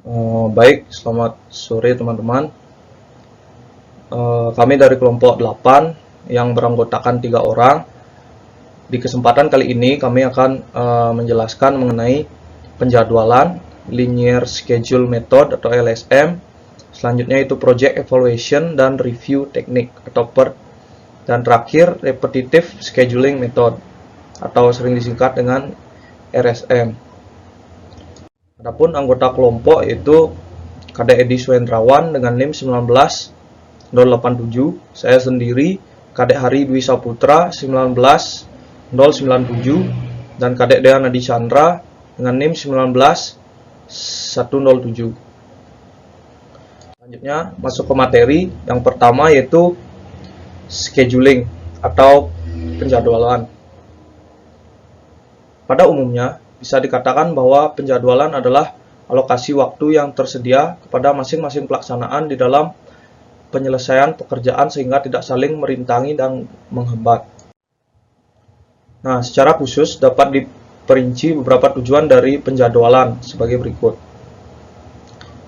Baik, selamat sore teman-teman. Kami dari kelompok 8 yang beranggotakan 3 orang. Di kesempatan kali ini kami akan menjelaskan mengenai penjadwalan Linear Schedule Method atau LSM. Selanjutnya itu Project Evaluation dan Review Teknik atau PERT. Dan terakhir Repetitive Scheduling Method atau sering disingkat dengan RSM. Adapun anggota kelompok itu Kadek Edi Suendrawan dengan NIM 19087, saya sendiri Kadek Hari Dwi Saputra 19097 dan Kadek Dea Nadi Chandra dengan NIM 19107. Selanjutnya masuk ke materi. Yang pertama yaitu scheduling atau penjadwalan. Pada umumnya bisa dikatakan bahwa penjadwalan adalah alokasi waktu yang tersedia kepada masing-masing pelaksanaan di dalam penyelesaian pekerjaan sehingga tidak saling merintangi dan menghambat. Nah, secara khusus dapat diperinci beberapa tujuan dari penjadwalan sebagai berikut.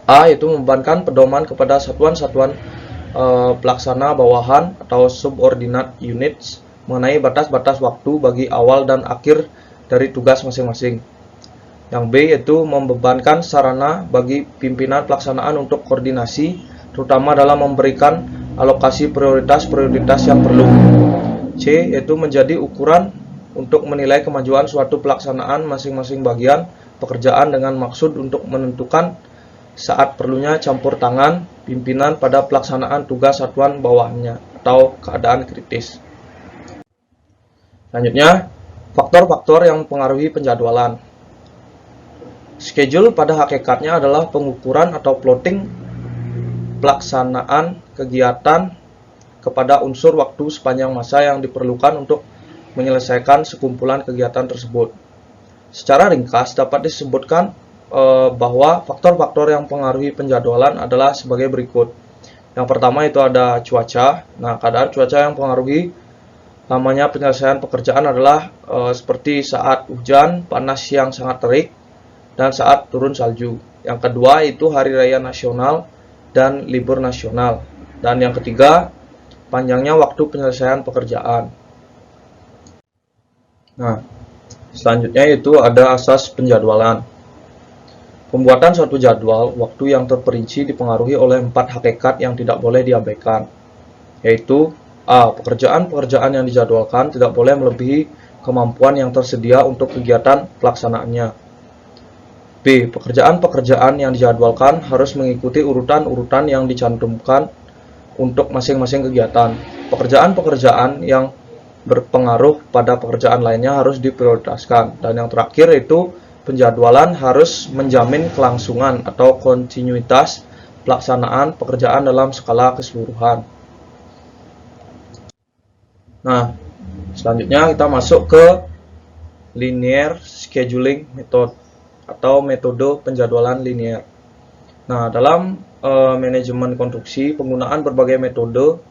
A. Yaitu membebankan pedoman kepada satuan-satuan pelaksana bawahan atau subordinate units mengenai batas-batas waktu bagi awal dan akhir dari tugas masing-masing. Yang B yaitu membebankan sarana bagi pimpinan pelaksanaan untuk koordinasi, terutama dalam memberikan alokasi prioritas-prioritas yang perlu. C yaitu menjadi ukuran untuk menilai kemajuan suatu pelaksanaan masing-masing bagian pekerjaan dengan maksud untuk menentukan saat perlunya campur tangan pimpinan pada pelaksanaan tugas satuan bawahnya atau keadaan kritis. Selanjutnya, faktor-faktor yang mempengaruhi penjadwalan. Schedule pada hakikatnya adalah pengukuran atau plotting pelaksanaan kegiatan kepada unsur waktu sepanjang masa yang diperlukan untuk menyelesaikan sekumpulan kegiatan tersebut. Secara ringkas dapat disebutkan bahwa faktor-faktor yang mempengaruhi penjadwalan adalah sebagai berikut. Yang pertama itu ada cuaca. Nah, keadaan cuaca yang mempengaruhi lamanya penyelesaian pekerjaan adalah seperti saat hujan, panas yang sangat terik, dan saat turun salju. Yang kedua itu hari raya nasional dan libur nasional. Dan yang ketiga, panjangnya waktu penyelesaian pekerjaan. Nah, selanjutnya itu ada asas penjadwalan. Pembuatan suatu jadwal waktu yang terperinci dipengaruhi oleh 4 hakikat yang tidak boleh diabaikan, yaitu A. Pekerjaan-pekerjaan yang dijadwalkan tidak boleh melebihi kemampuan yang tersedia untuk kegiatan pelaksanaannya. B. Pekerjaan-pekerjaan yang dijadwalkan harus mengikuti urutan-urutan yang dicantumkan untuk masing-masing kegiatan. Pekerjaan-pekerjaan yang berpengaruh pada pekerjaan lainnya harus diprioritaskan. Dan yang terakhir itu penjadwalan harus menjamin kelangsungan atau kontinuitas pelaksanaan pekerjaan dalam skala keseluruhan. Nah, selanjutnya kita masuk ke Linear Scheduling Method atau metode penjadwalan linear. Nah, dalam manajemen konstruksi, penggunaan berbagai metode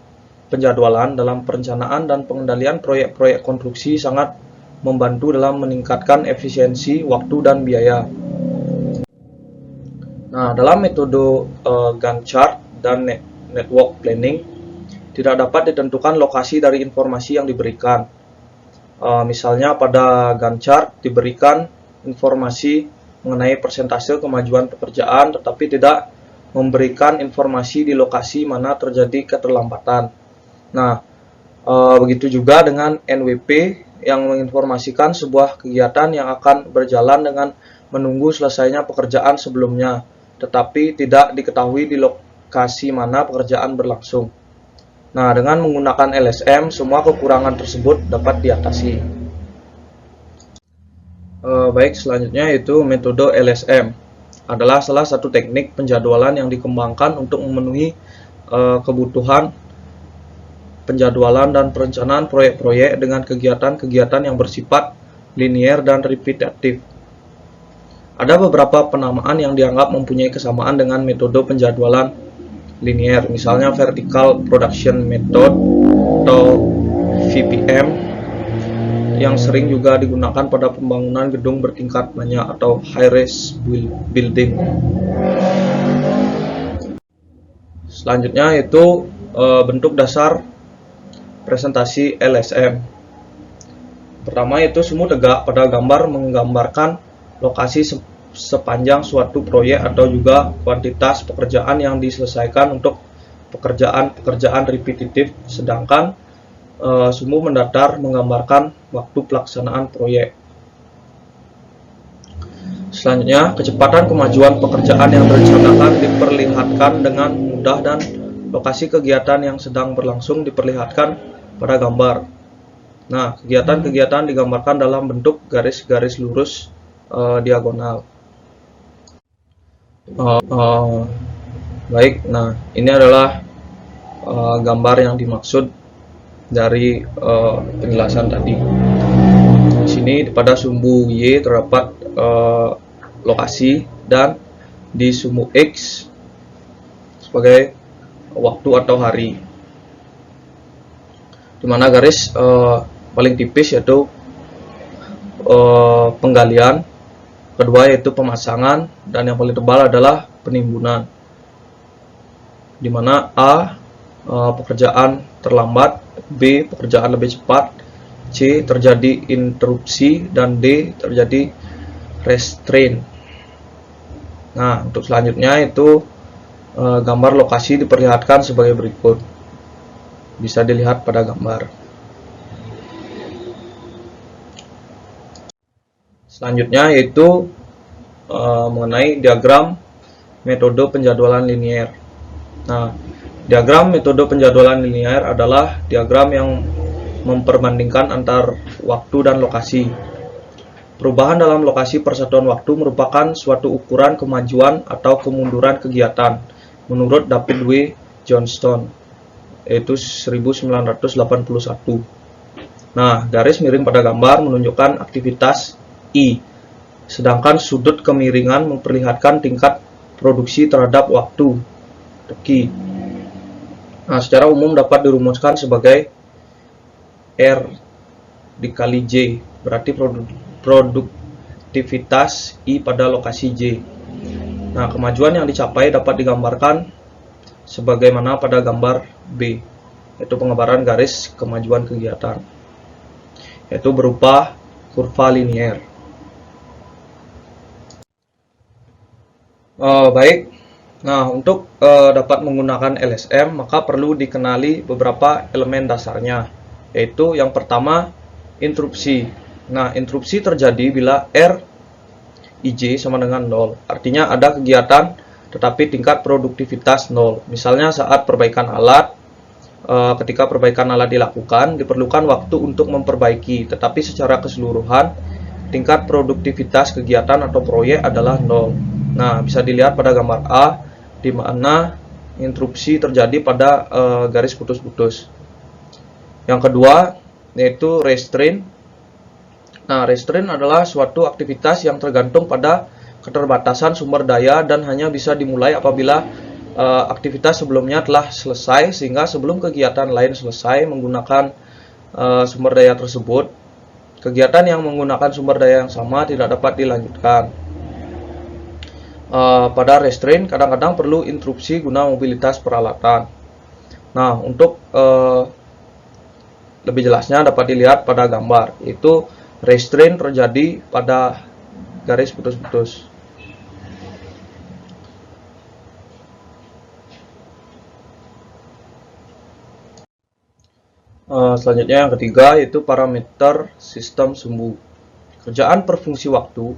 penjadwalan dalam perencanaan dan pengendalian proyek-proyek konstruksi sangat membantu dalam meningkatkan efisiensi waktu dan biaya. Nah, dalam metode Gantt chart dan network planning tidak dapat ditentukan lokasi dari informasi yang diberikan. Misalnya pada Gantt chart diberikan informasi mengenai persentase kemajuan pekerjaan, tetapi tidak memberikan informasi di lokasi mana terjadi keterlambatan. Nah, begitu juga dengan NWP yang menginformasikan sebuah kegiatan yang akan berjalan dengan menunggu selesainya pekerjaan sebelumnya, tetapi tidak diketahui di lokasi mana pekerjaan berlangsung. Nah, dengan menggunakan LSM, semua kekurangan tersebut dapat diatasi. Baik, selanjutnya yaitu metode LSM adalah salah satu teknik penjadwalan yang dikembangkan untuk memenuhi kebutuhan penjadwalan dan perencanaan proyek-proyek dengan kegiatan-kegiatan yang bersifat linear dan repetitif. Ada beberapa penamaan yang dianggap mempunyai kesamaan dengan metode penjadwalan linear, misalnya Vertical Production Method atau VPM yang sering juga digunakan pada pembangunan gedung bertingkat banyak atau high-rise building. Selanjutnya itu bentuk dasar presentasi LSM. Pertama itu semu tegak pada gambar menggambarkan lokasi sepanjang suatu proyek atau juga kuantitas pekerjaan yang diselesaikan untuk pekerjaan-pekerjaan repetitif, sedangkan semu mendatar menggambarkan waktu pelaksanaan proyek. Selanjutnya, kecepatan kemajuan pekerjaan yang direncanakan diperlihatkan dengan mudah dan lokasi kegiatan yang sedang berlangsung diperlihatkan pada gambar. Nah, kegiatan-kegiatan digambarkan dalam bentuk garis-garis lurus diagonal. Baik, nah ini adalah gambar yang dimaksud dari penjelasan tadi. Di sini pada sumbu Y terdapat lokasi dan di sumbu X sebagai waktu atau hari, dimana garis paling tipis yaitu penggalian, kedua yaitu pemasangan, dan yang paling tebal adalah penimbunan, dimana A pekerjaan terlambat, B pekerjaan lebih cepat, C terjadi interupsi, dan D terjadi restraint. Nah, untuk selanjutnya itu gambar lokasi diperlihatkan sebagai berikut. Bisa dilihat pada gambar. Selanjutnya yaitu mengenai diagram metode penjadwalan linier. Nah, diagram metode penjadwalan linier adalah diagram yang memperbandingkan antar waktu dan lokasi. Perubahan dalam lokasi persatuan waktu merupakan suatu ukuran kemajuan atau kemunduran kegiatan menurut David W. Johnston, yaitu 1981. Nah, garis miring pada gambar menunjukkan aktivitas I, sedangkan sudut kemiringan memperlihatkan tingkat produksi terhadap waktu Q. Nah, secara umum dapat dirumuskan sebagai R dikali J, berarti produktivitas I pada lokasi J. Nah, kemajuan yang dicapai dapat digambarkan sebagaimana pada gambar B, yaitu pengembaraan garis kemajuan kegiatan, yaitu berupa kurva linier. Baik, nah untuk dapat menggunakan LSM maka perlu dikenali beberapa elemen dasarnya, yaitu yang pertama interupsi. Nah, interupsi terjadi bila R IJ sama dengan 0. Artinya ada kegiatan tetapi tingkat produktivitas 0. Misalnya saat perbaikan alat, ketika perbaikan alat dilakukan, diperlukan waktu untuk memperbaiki, tetapi secara keseluruhan tingkat produktivitas kegiatan atau proyek adalah 0. Nah, bisa dilihat pada gambar A, di mana interupsi terjadi pada garis putus-putus. Yang kedua, yaitu restraint. Nah, restraint adalah suatu aktivitas yang tergantung pada keterbatasan sumber daya dan hanya bisa dimulai apabila aktivitas sebelumnya telah selesai, sehingga sebelum kegiatan lain selesai menggunakan sumber daya tersebut, kegiatan yang menggunakan sumber daya yang sama tidak dapat dilanjutkan. Pada restraint kadang-kadang perlu interupsi guna mobilitas peralatan. Nah, untuk lebih jelasnya dapat dilihat pada gambar, yaitu restraint terjadi pada garis putus-putus. Selanjutnya yang ketiga yaitu parameter sistem sumbu. Kerjaan per fungsi waktu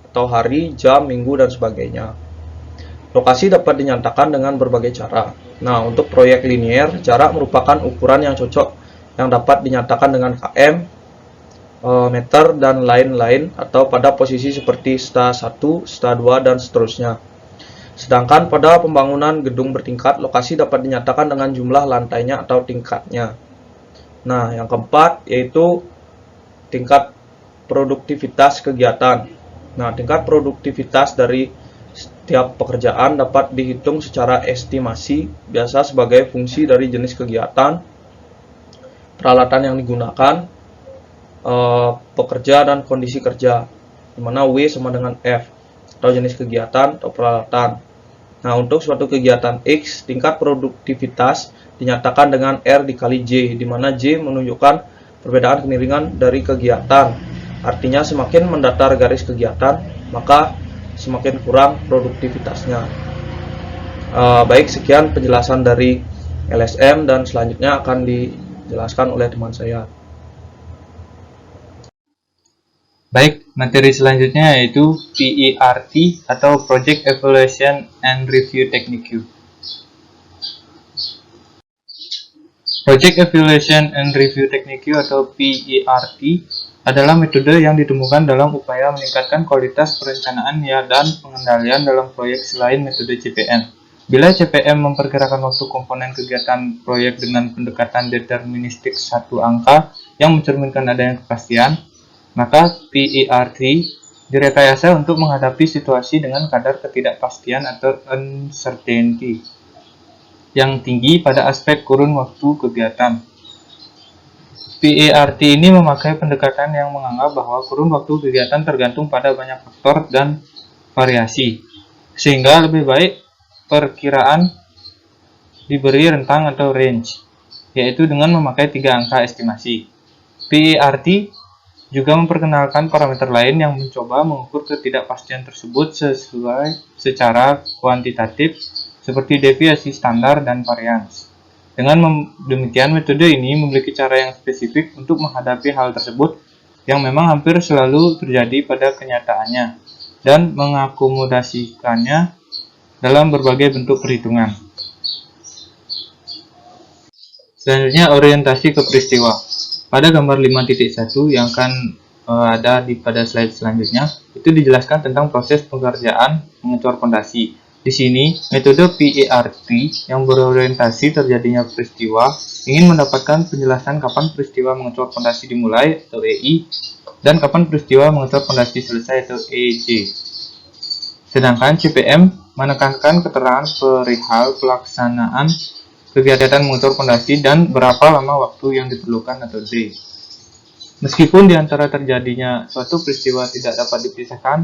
atau hari, jam, minggu, dan sebagainya. Lokasi dapat dinyatakan dengan berbagai cara. Nah, untuk proyek linier, jarak merupakan ukuran yang cocok yang dapat dinyatakan dengan km, meter, dan lain-lain, atau pada posisi seperti sta 1, sta 2, dan seterusnya. Sedangkan pada pembangunan gedung bertingkat, lokasi dapat dinyatakan dengan jumlah lantainya atau tingkatnya. Nah, yang keempat yaitu tingkat produktivitas kegiatan. Nah, tingkat produktivitas dari setiap pekerjaan dapat dihitung secara estimasi, biasa sebagai fungsi dari jenis kegiatan, peralatan yang digunakan, pekerja, dan kondisi kerja, di mana W sama dengan F, atau jenis kegiatan atau peralatan. Nah, untuk suatu kegiatan X, tingkat produktivitas dinyatakan dengan R dikali J, di mana J menunjukkan perbedaan kemiringan dari kegiatan. Artinya semakin mendatar garis kegiatan, maka semakin kurang produktivitasnya. Baik, sekian penjelasan dari LSM dan selanjutnya akan dijelaskan oleh teman saya. Baik, materi selanjutnya yaitu PERT atau Project Evaluation and Review Technique. Project Evaluation and Review Technique atau PERT adalah metode yang ditemukan dalam upaya meningkatkan kualitas perencanaan dan pengendalian dalam proyek selain metode CPM. Bila CPM memperkirakan waktu komponen kegiatan proyek dengan pendekatan deterministik satu angka yang mencerminkan adanya kepastian, maka PERT direkayasa untuk menghadapi situasi dengan kadar ketidakpastian atau uncertainty yang tinggi pada aspek kurun waktu kegiatan. PERT ini memakai pendekatan yang menganggap bahwa kurun waktu kegiatan tergantung pada banyak faktor dan variasi, sehingga lebih baik perkiraan diberi rentang atau range, yaitu dengan memakai 3 angka estimasi. PERT juga memperkenalkan parameter lain yang mencoba mengukur ketidakpastian tersebut secara kuantitatif, seperti deviasi standar dan varians. Dengan demikian, metode ini memiliki cara yang spesifik untuk menghadapi hal tersebut yang memang hampir selalu terjadi pada kenyataannya dan mengakomodasikannya dalam berbagai bentuk perhitungan. Selanjutnya, orientasi ke peristiwa. Pada gambar 5.1 yang akan ada pada slide selanjutnya, itu dijelaskan tentang proses pengerjaan mengecor pondasi. Di sini, metode PERT yang berorientasi terjadinya peristiwa ingin mendapatkan penjelasan kapan peristiwa mengecor pondasi dimulai atau EI dan kapan peristiwa mengecor pondasi selesai atau EJ. Sedangkan CPM menekankan keterangan perihal pelaksanaan kegiatan mengecor pondasi dan berapa lama waktu yang diperlukan atau D. Meskipun di antara terjadinya suatu peristiwa tidak dapat dipisahkan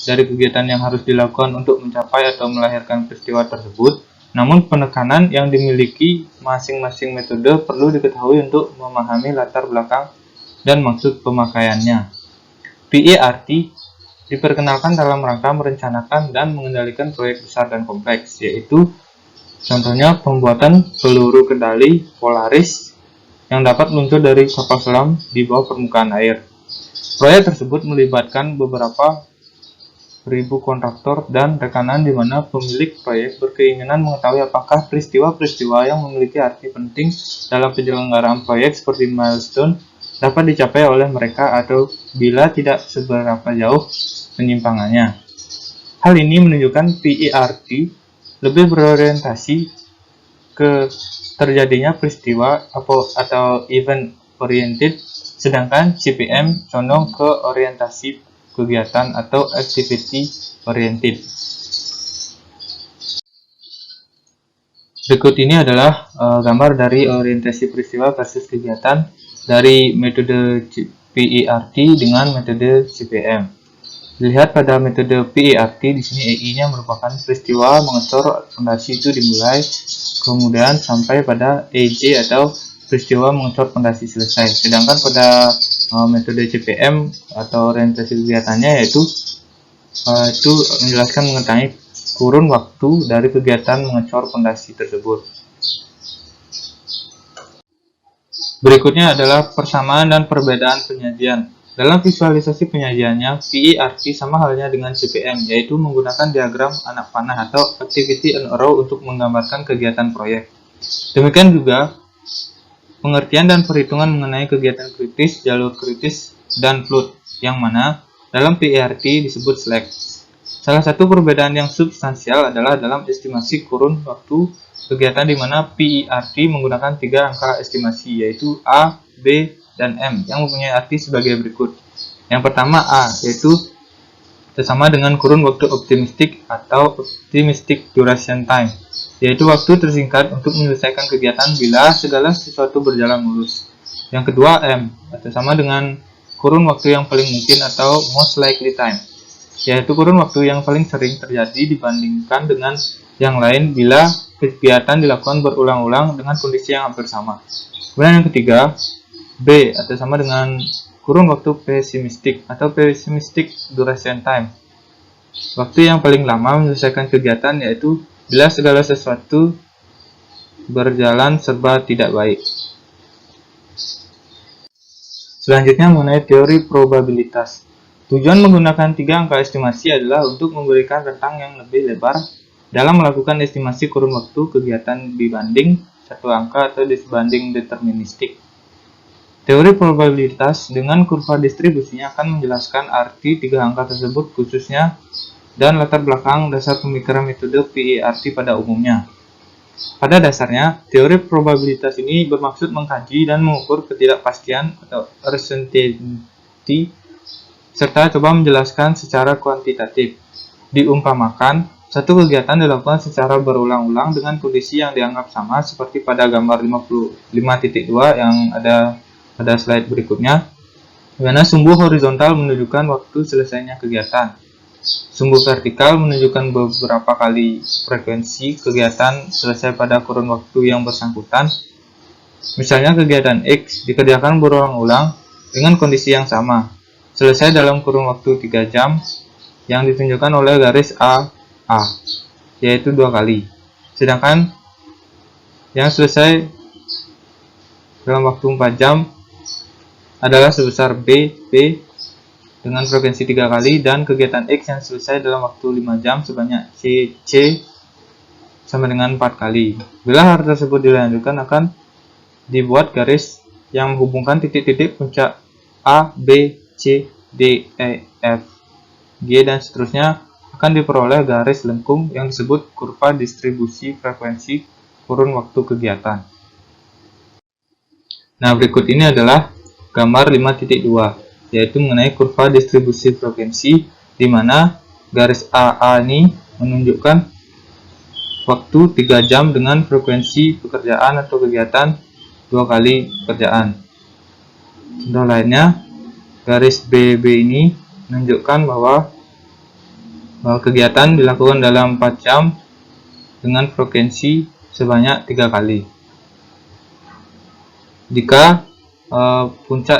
dari kegiatan yang harus dilakukan untuk mencapai atau melahirkan peristiwa tersebut, namun penekanan yang dimiliki masing-masing metode perlu diketahui untuk memahami latar belakang dan maksud pemakaiannya. PERT diperkenalkan dalam rangka merencanakan dan mengendalikan proyek besar dan kompleks, yaitu contohnya pembuatan peluru kendali Polaris yang dapat meluncur dari kapal selam di bawah permukaan air. Proyek tersebut melibatkan beberapa ribu kontraktor dan rekanan di mana pemilik proyek berkeinginan mengetahui apakah peristiwa-peristiwa yang memiliki arti penting dalam penyelenggaraan proyek seperti milestone dapat dicapai oleh mereka atau bila tidak seberapa jauh penyimpangannya. Hal ini menunjukkan PERT lebih berorientasi ke terjadinya peristiwa atau event oriented, sedangkan CPM condong ke orientasi kegiatan atau activity oriented. Berikut ini adalah gambar dari orientasi peristiwa versus kegiatan dari metode PERT dengan metode CPM. Dilihat pada metode PERT, di sini EI-nya merupakan peristiwa mengecor fondasi itu dimulai, kemudian sampai pada EJ atau peristiwa mengecor fondasi selesai. Sedangkan pada metode CPM atau orientasi kegiatannya yaitu itu menjelaskan mengenai kurun waktu dari kegiatan mengecor fondasi tersebut. Berikutnya adalah persamaan dan perbedaan penyajian. Dalam visualisasi penyajiannya, PERT sama halnya dengan CPM, yaitu menggunakan diagram anak panah atau activity and arrow untuk menggambarkan kegiatan proyek. Demikian juga pengertian dan perhitungan mengenai kegiatan kritis, jalur kritis, dan flood, yang mana dalam PERT disebut slack. Salah satu perbedaan yang substansial adalah dalam estimasi kurun waktu kegiatan di mana PERT menggunakan 3 angka estimasi, yaitu A, B, dan M, yang mempunyai arti sebagai berikut. Yang pertama A, yaitu sama dengan kurun waktu optimistik atau optimistic duration time, yaitu waktu tersingkat untuk menyelesaikan kegiatan bila segala sesuatu berjalan mulus. Yang kedua M, atau sama dengan kurun waktu yang paling mungkin atau most likely time, yaitu kurun waktu yang paling sering terjadi dibandingkan dengan yang lain bila kegiatan dilakukan berulang-ulang dengan kondisi yang hampir sama. Kemudian yang ketiga, B atau sama dengan kurun waktu pesimistik atau pessimistic duration time. Waktu yang paling lama menyelesaikan kegiatan yaitu bila segala sesuatu berjalan serba tidak baik. Selanjutnya mengenai teori probabilitas. Tujuan menggunakan 3 angka estimasi adalah untuk memberikan rentang yang lebih lebar dalam melakukan estimasi kurun waktu kegiatan dibanding satu angka atau disebanding deterministik. Teori probabilitas dengan kurva distribusinya akan menjelaskan arti 3 angka tersebut khususnya dan latar belakang dasar pemikiran metode PERT pada umumnya. Pada dasarnya, teori probabilitas ini bermaksud mengkaji dan mengukur ketidakpastian atau uncertainty serta coba menjelaskan secara kuantitatif. Diumpamakan, satu kegiatan dilakukan secara berulang-ulang dengan kondisi yang dianggap sama seperti pada gambar 55.2 yang ada pada slide berikutnya, di mana sumbu horizontal menunjukkan waktu selesainya kegiatan. Sumbu vertikal menunjukkan beberapa kali frekuensi kegiatan selesai pada kurun waktu yang bersangkutan. Misalnya kegiatan X dikerjakan berulang-ulang dengan kondisi yang sama, selesai dalam kurun waktu 3 jam yang ditunjukkan oleh garis A, yaitu 2 kali. Sedangkan yang selesai dalam waktu 4 jam adalah sebesar B dengan frekuensi 3 kali dan kegiatan X yang selesai dalam waktu 5 jam sebanyak C sama dengan 4 kali. Bila hal tersebut dilanjutkan akan dibuat garis yang menghubungkan titik-titik puncak A, B, C, D, E, F, G, dan seterusnya akan diperoleh garis lengkung yang disebut kurva distribusi frekuensi kurun waktu kegiatan. Nah, berikut ini adalah gambar 5.2, yaitu mengenai kurva distribusi frekuensi, di mana garis AA ini menunjukkan waktu 3 jam dengan frekuensi pekerjaan atau kegiatan 2 kali pekerjaan. Contoh lainnya, garis BB ini menunjukkan bahwa kegiatan dilakukan dalam 4 jam dengan frekuensi sebanyak 3 kali. Jika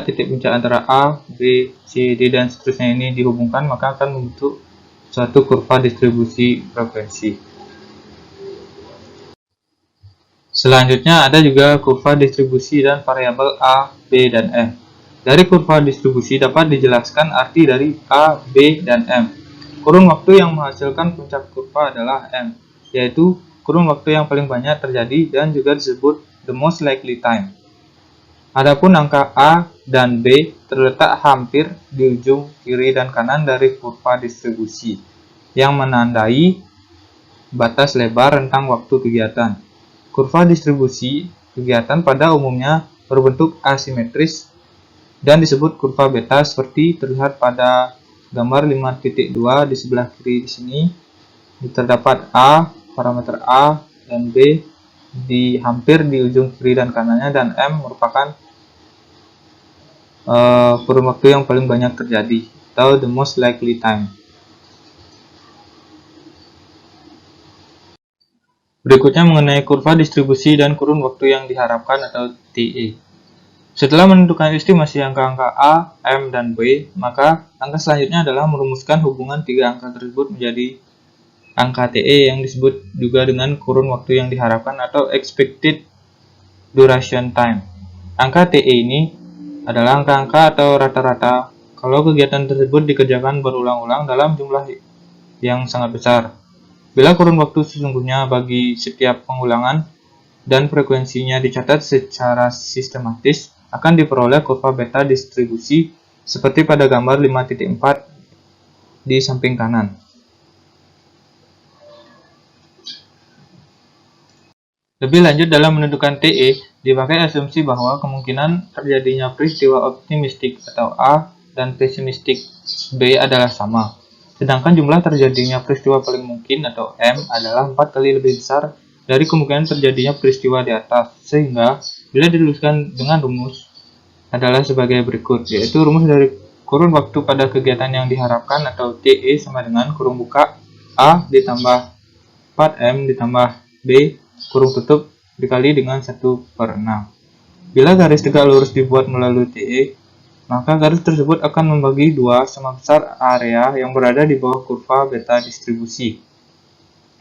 titik puncak antara A, B, C, D, dan seterusnya ini dihubungkan, maka akan membentuk suatu kurva distribusi frekuensi. Selanjutnya ada juga kurva distribusi dan variabel A, B, dan M. Dari kurva distribusi dapat dijelaskan arti dari A, B, dan M. Kurun waktu yang menghasilkan puncak kurva adalah M, yaitu kurun waktu yang paling banyak terjadi dan juga disebut the most likely time. Adapun angka A dan B terletak hampir di ujung kiri dan kanan dari kurva distribusi, yang menandai batas lebar rentang waktu kegiatan. Kurva distribusi kegiatan pada umumnya berbentuk asimetris dan disebut kurva beta seperti terlihat pada gambar 5.2 di sebelah kiri di sini. Terdapat A, parameter A, dan B hampir di ujung kiri dan kanannya, dan M merupakan kurun waktu yang paling banyak terjadi atau the most likely time. Berikutnya mengenai kurva distribusi dan kurun waktu yang diharapkan atau TE. Setelah menentukan estimasi angka-angka A, M, dan B, maka langkah selanjutnya adalah merumuskan hubungan 3 angka tersebut menjadi angka TE yang disebut juga dengan kurun waktu yang diharapkan atau expected duration time. Angka TE ini adalah angka-angka atau rata-rata kalau kegiatan tersebut dikerjakan berulang-ulang dalam jumlah yang sangat besar. Bila kurun waktu sesungguhnya bagi setiap pengulangan dan frekuensinya dicatat secara sistematis, akan diperoleh kurva beta distribusi seperti pada gambar 5.4 di samping kanan. Lebih lanjut dalam menentukan TE, dipakai asumsi bahwa kemungkinan terjadinya peristiwa optimistik atau A dan pesimistik B adalah sama. Sedangkan jumlah terjadinya peristiwa paling mungkin atau M adalah 4 kali lebih besar dari kemungkinan terjadinya peristiwa di atas, sehingga bila diluluskan dengan rumus adalah sebagai berikut, yaitu rumus dari kurun waktu pada kegiatan yang diharapkan atau TE sama dengan kurung buka A ditambah 4M ditambah B kurung tutup dikali dengan 1/6. Bila garis tegak lurus dibuat melalui TE, maka garis tersebut akan membagi dua sama besar area yang berada di bawah kurva beta distribusi.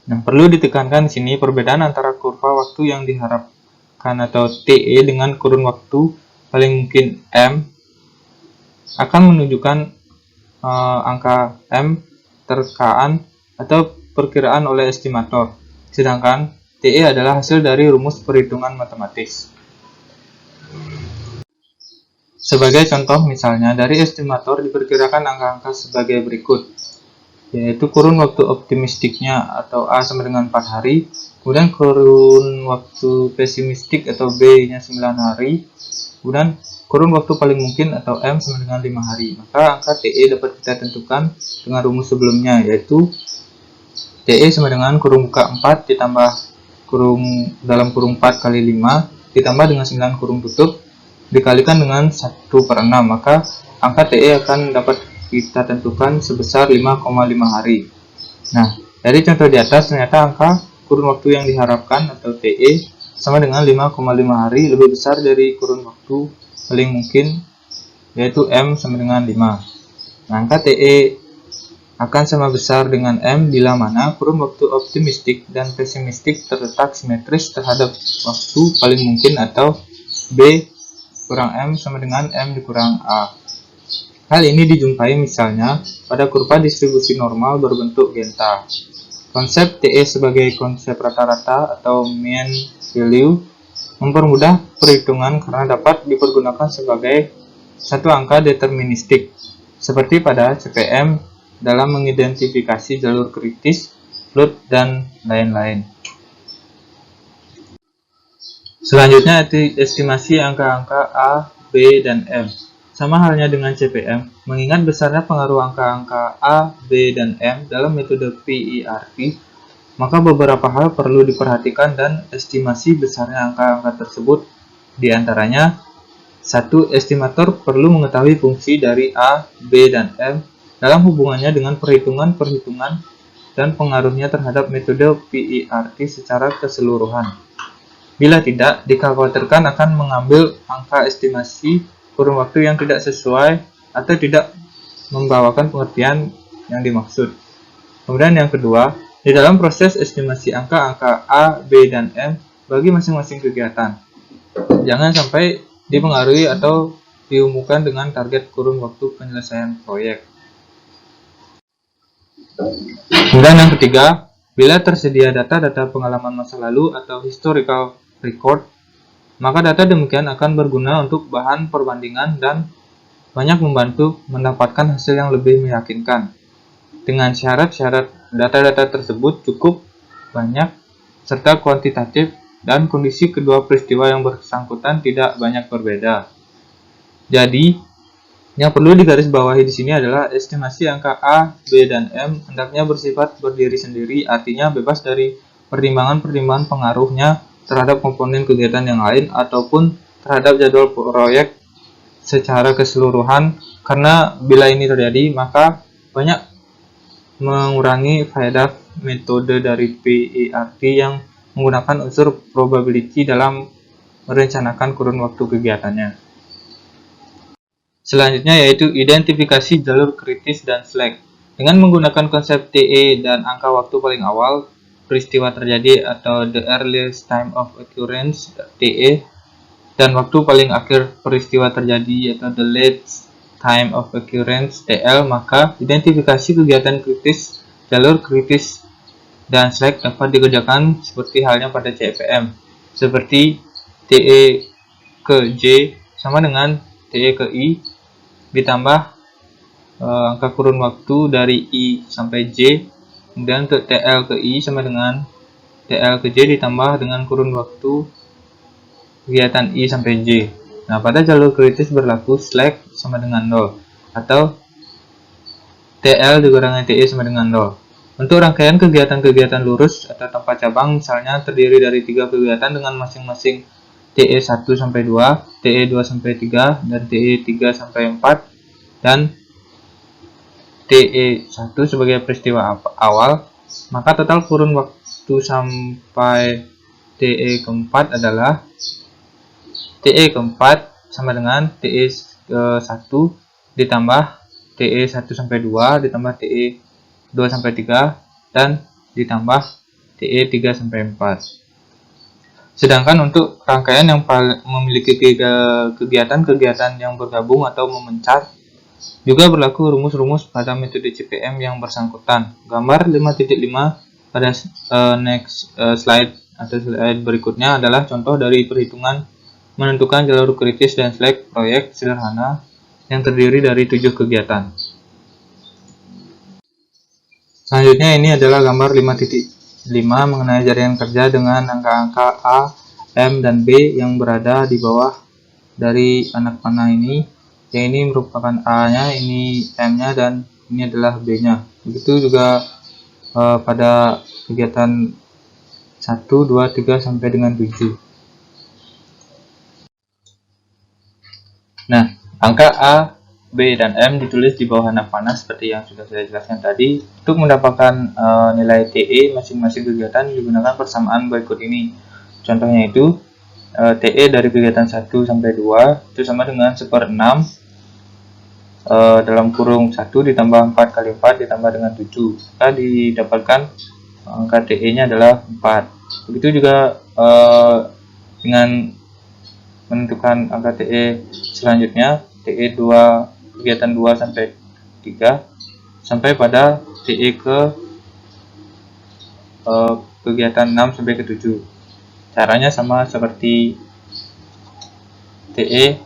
Nah, perlu ditekankan di sini perbedaan antara kurva waktu yang diharapkan atau TE dengan kurun waktu paling mungkin M akan menunjukkan angka M terkaan atau perkiraan oleh estimator, sedangkan TE adalah hasil dari rumus perhitungan matematis. Sebagai contoh misalnya, dari estimator diperkirakan angka-angka sebagai berikut, yaitu kurun waktu optimistiknya atau A sama dengan 4 hari, kemudian kurun waktu pesimistik atau B-nya 9 hari, kemudian kurun waktu paling mungkin atau M sama dengan 5 hari. Maka angka TE dapat kita tentukan dengan rumus sebelumnya, yaitu TE sama dengan kurung buka 4 ditambah kurung dalam kurung 4 kali 5 ditambah dengan 9 kurung tutup dikalikan dengan 1/6, maka angka TE akan dapat kita tentukan sebesar 5,5 hari. Nah, dari contoh di atas ternyata angka kurun waktu yang diharapkan atau TE sama dengan 5,5 hari lebih besar dari kurun waktu paling mungkin, yaitu M sama dengan 5. Nah, angka TE akan sama besar dengan M bila mana kurun waktu optimistik dan pesimistik terletak simetris terhadap waktu paling mungkin atau B kurang M sama dengan M dikurang A. Hal ini dijumpai misalnya pada kurva distribusi normal berbentuk genta. Konsep TE sebagai konsep rata-rata atau mean value mempermudah perhitungan karena dapat dipergunakan sebagai satu angka deterministik, seperti pada CPM dalam mengidentifikasi jalur kritis, float, dan lain-lain. Selanjutnya, estimasi angka-angka A, B, dan M. Sama halnya dengan CPM, mengingat besarnya pengaruh angka-angka A, B, dan M dalam metode PERT, maka beberapa hal perlu diperhatikan dan estimasi besarnya angka-angka tersebut. Di antaranya, 1. Estimator perlu mengetahui fungsi dari A, B, dan M dalam hubungannya dengan perhitungan-perhitungan dan pengaruhnya terhadap metode PERT secara keseluruhan. Bila tidak, dikhawatirkan akan mengambil angka estimasi kurun waktu yang tidak sesuai atau tidak membawakan pengertian yang dimaksud. Kemudian yang kedua, di dalam proses estimasi angka-angka A, B, dan M bagi masing-masing kegiatan, jangan sampai dipengaruhi atau dihubungkan dengan target kurun waktu penyelesaian proyek. Kemudian yang ketiga, bila tersedia data-data pengalaman masa lalu atau historical record, maka data demikian akan berguna untuk bahan perbandingan dan banyak membantu mendapatkan hasil yang lebih meyakinkan. Dengan syarat-syarat data-data tersebut cukup banyak serta kuantitatif dan kondisi kedua peristiwa yang bersangkutan tidak banyak berbeda. Jadi, yang perlu digarisbawahi di sini adalah estimasi angka A, B, dan M hendaknya bersifat berdiri sendiri, artinya bebas dari pertimbangan-pertimbangan pengaruhnya terhadap komponen kegiatan yang lain ataupun terhadap jadwal proyek secara keseluruhan, karena bila ini terjadi maka banyak mengurangi faedah metode dari PERT yang menggunakan unsur probability dalam merencanakan kurun waktu kegiatannya. Selanjutnya yaitu identifikasi jalur kritis dan slack. Dengan menggunakan konsep TE dan angka waktu paling awal peristiwa terjadi atau the earliest time of occurrence TE dan waktu paling akhir peristiwa terjadi atau the late time of occurrence TL, maka identifikasi kegiatan kritis, jalur kritis, dan slack dapat dikerjakan seperti halnya pada CPM, seperti TE ke J sama dengan TE ke I ditambah angka kurun waktu dari I sampai J, kemudian untuk TL ke I sama dengan TL ke J ditambah dengan kurun waktu kegiatan I sampai J. Nah, pada jalur kritis berlaku slack sama dengan 0 atau TL dikurangi TE sama dengan 0. Untuk rangkaian kegiatan-kegiatan lurus atau tanpa cabang misalnya terdiri dari 3 kegiatan dengan masing-masing TE 1 sampai 2, TE 2 sampai 3, dan TE 3 sampai 4, dan TE 1 sebagai peristiwa awal, maka total kurun waktu sampai TE keempat adalah TE keempat sama dengan TE 1 ditambah TE 1 sampai 2 ditambah TE 2 sampai 3 dan ditambah TE 3 sampai 4. Sedangkan untuk rangkaian yang memiliki kegiatan-kegiatan yang bergabung atau memencar juga berlaku rumus-rumus pada metode CPM yang bersangkutan. Gambar 5.5 pada slide atau slide berikutnya adalah contoh dari perhitungan menentukan jalur kritis dan slack proyek sederhana yang terdiri dari 7 kegiatan. Selanjutnya ini adalah gambar 5.5 mengenai jaringan kerja dengan angka-angka A, M, dan B yang berada di bawah dari anak panah ini. Yang ini merupakan A-nya, ini M-nya, dan ini adalah B-nya. Begitu juga pada kegiatan 1, 2, 3, sampai dengan 7. Nah, angka A, B, dan M ditulis di bawah anak panah seperti yang sudah saya jelaskan tadi. Untuk mendapatkan nilai TE masing-masing kegiatan digunakan persamaan berikut ini. Contohnya itu TE dari kegiatan 1 sampai 2 itu sama dengan 1/6 dalam kurung 1 ditambah 4 kali 4 ditambah dengan 7. Maka didapatkan angka TE-nya adalah 4. Begitu juga dengan menentukan angka TE selanjutnya, TE 2 kegiatan 2 sampai 3 sampai pada TE ke kegiatan 6 sampai ke 7. Caranya sama seperti TE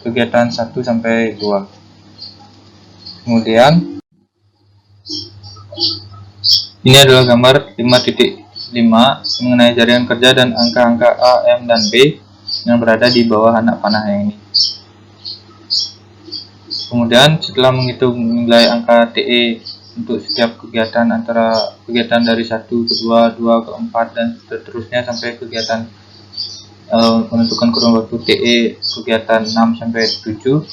kegiatan 1 sampai 2. Kemudian ini adalah gambar 5.5 mengenai jaringan kerja dan angka-angka A, M, dan B yang berada di bawah anak panahnya ini. Kemudian setelah menghitung nilai angka TE untuk setiap kegiatan antara kegiatan dari 1 ke 2, 2 ke 4, dan seterusnya sampai kegiatan menentukan kurun waktu TE kegiatan 6 sampai 7,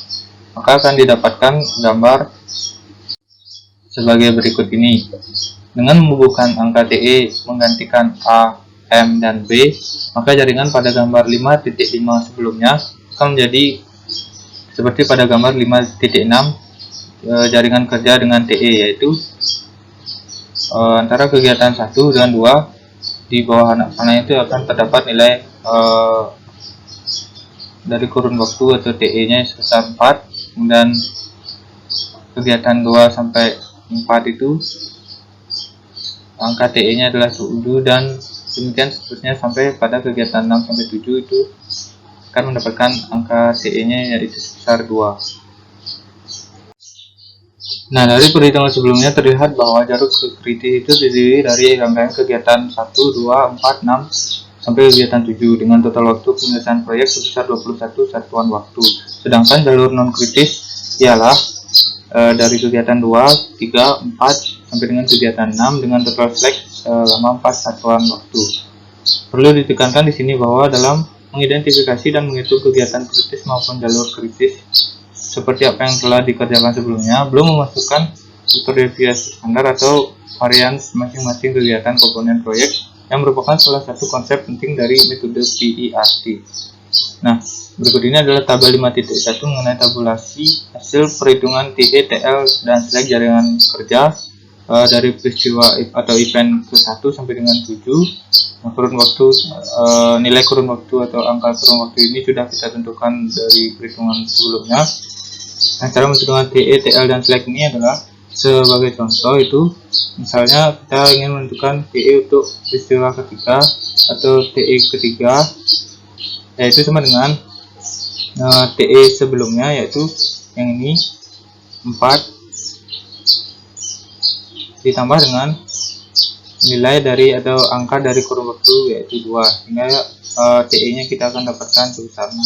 maka akan didapatkan gambar sebagai berikut ini. Dengan membubuhkan angka TE menggantikan A, M, dan B, maka jaringan pada gambar 5.5 sebelumnya akan menjadi seperti pada gambar 5.6 jaringan kerja dengan TE, yaitu antara kegiatan 1 dan 2 di bawah anak panah itu akan terdapat nilai dari kurun waktu atau TE-nya sebesar 4, dan kegiatan 2 sampai 4 itu angka TE-nya adalah 7, dan demikian seterusnya sampai pada kegiatan 6 sampai 7 itu akan mendapatkan angka TE-nya yaitu sebesar 2. Nah, dari perhitungan sebelumnya terlihat bahwa jalur kritis itu terdiri dari rangkaian kegiatan 1, 2, 4, 6 sampai kegiatan 7 dengan total waktu penyelesaian proyek sebesar 21 satuan waktu. Sedangkan jalur non kritis ialah dari kegiatan 2, 3, 4 sampai dengan kegiatan 6 dengan total slack selama 4 satuan waktu. Perlu ditekankan di sini bahwa dalam mengidentifikasi dan menghitung kegiatan kritis maupun jalur kritis seperti apa yang telah dikerjakan sebelumnya, belum memasukkan metode deviasi standar atau varian masing-masing kegiatan komponen proyek yang merupakan salah satu konsep penting dari metode PERT. Nah, berikut ini adalah tabel 5.1 mengenai tabulasi hasil perhitungan TE, TL, dan slack jaringan kerja dari peristiwa atau event ke-1 sampai dengan 7. Nah, kurun waktu, nilai kurun waktu atau angka kurun waktu ini sudah kita tentukan dari perhitungan sebelumnya. Nah, cara menentukan TE, TL, dan slack ini adalah sebagai contoh itu, misalnya kita ingin menentukan TE untuk peristiwa ketiga atau TE ketiga, yaitu sama dengan TE sebelumnya, yaitu yang ini 4 ditambah dengan nilai dari atau angka dari kurun waktu yaitu 2, sehingga TE-nya kita akan dapatkan sebesar 6.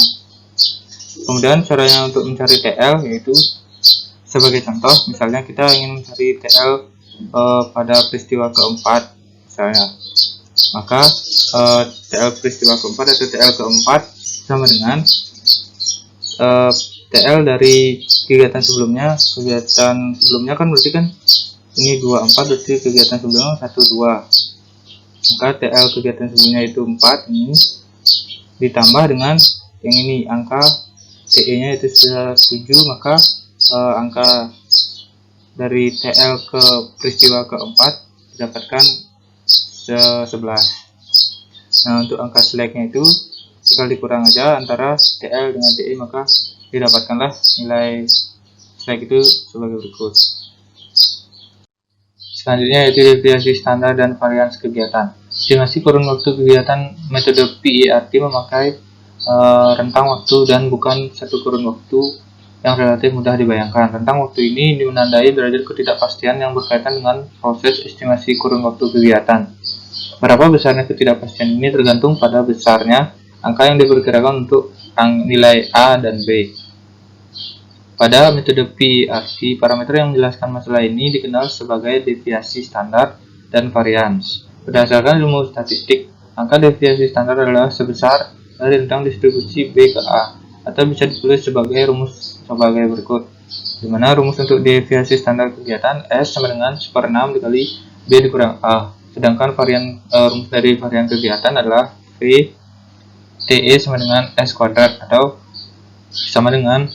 Kemudian caranya untuk mencari TL yaitu sebagai contoh, misalnya kita ingin mencari TL pada peristiwa keempat misalnya, maka TL peristiwa keempat atau TL keempat sama dengan TL dari kegiatan sebelumnya. Kegiatan sebelumnya kan berarti kan ini 24, berarti kegiatan sebelumnya 12. Angka TL kegiatan sebelumnya itu 4 ini ditambah dengan yang ini angka TE nya itu 7, maka angka dari TL ke peristiwa keempat didapatkan 11. Nah, untuk angka slacknya itu tinggal dikurang aja antara TL dengan TE, maka didapatkanlah nilai slack itu sebagai berikut. Selanjutnya yaitu deviasi standar dan varians kegiatan. Estimasi kurun waktu kegiatan metode PERT memakai rentang waktu dan bukan satu kurun waktu yang relatif mudah dibayangkan. Rentang waktu ini menandai derajat ketidakpastian yang berkaitan dengan proses estimasi kurun waktu kegiatan. Berapa besarnya ketidakpastian ini tergantung pada besarnya angka yang diperkirakan untuk nilai A dan B. Pada metode PERT, parameter yang menjelaskan masalah ini dikenal sebagai deviasi standar dan varians. Berdasarkan ilmu statistik, angka deviasi standar adalah sebesar dari rentang distribusi B ke A, atau bisa ditulis sebagai rumus sebagai berikut, di mana rumus untuk deviasi standar kegiatan S sama dengan 1/6 dikali B dikurang A, sedangkan rumus dari varian kegiatan adalah V TE sama dengan S kuadrat, atau sama dengan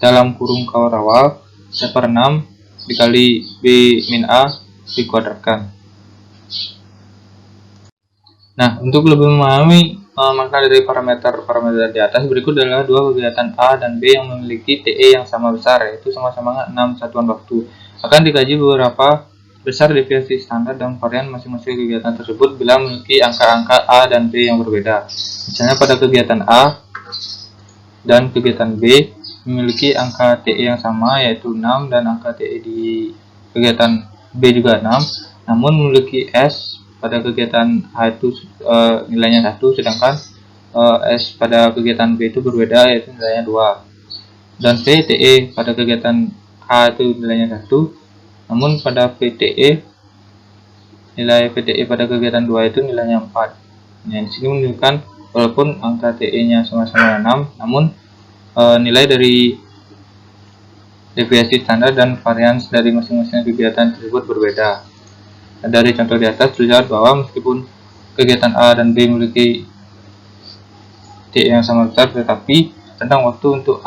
dalam kurung kawal 1/6 dikali B min A dikuadratkan. Nah, untuk lebih memahami maka dari parameter di atas, berikut adalah dua kegiatan A dan B yang memiliki TE yang sama besar, yaitu sama-sama 6 satuan waktu. Akan dikaji beberapa besar deviasi standar dan varian masing-masing kegiatan tersebut bila memiliki angka-angka A dan B yang berbeda. Misalnya pada kegiatan A dan kegiatan B memiliki angka TE yang sama, yaitu 6, dan angka TE di kegiatan B juga 6, namun memiliki S pada kegiatan A itu nilainya 1, sedangkan S pada kegiatan B itu berbeda, yaitu nilainya 2. Dan VTE pada kegiatan A itu nilainya 1, namun pada nilai VTE pada kegiatan 2 itu nilainya 4. Nah, di sini menunjukkan walaupun angka TE-nya sama-sama 6, namun nilai dari deviasi standar dan varians dari masing-masing kegiatan tersebut berbeda. Dari contoh di atas terlihat bahwa meskipun kegiatan A dan B memiliki TE yang sama besar, tetapi rentang waktu untuk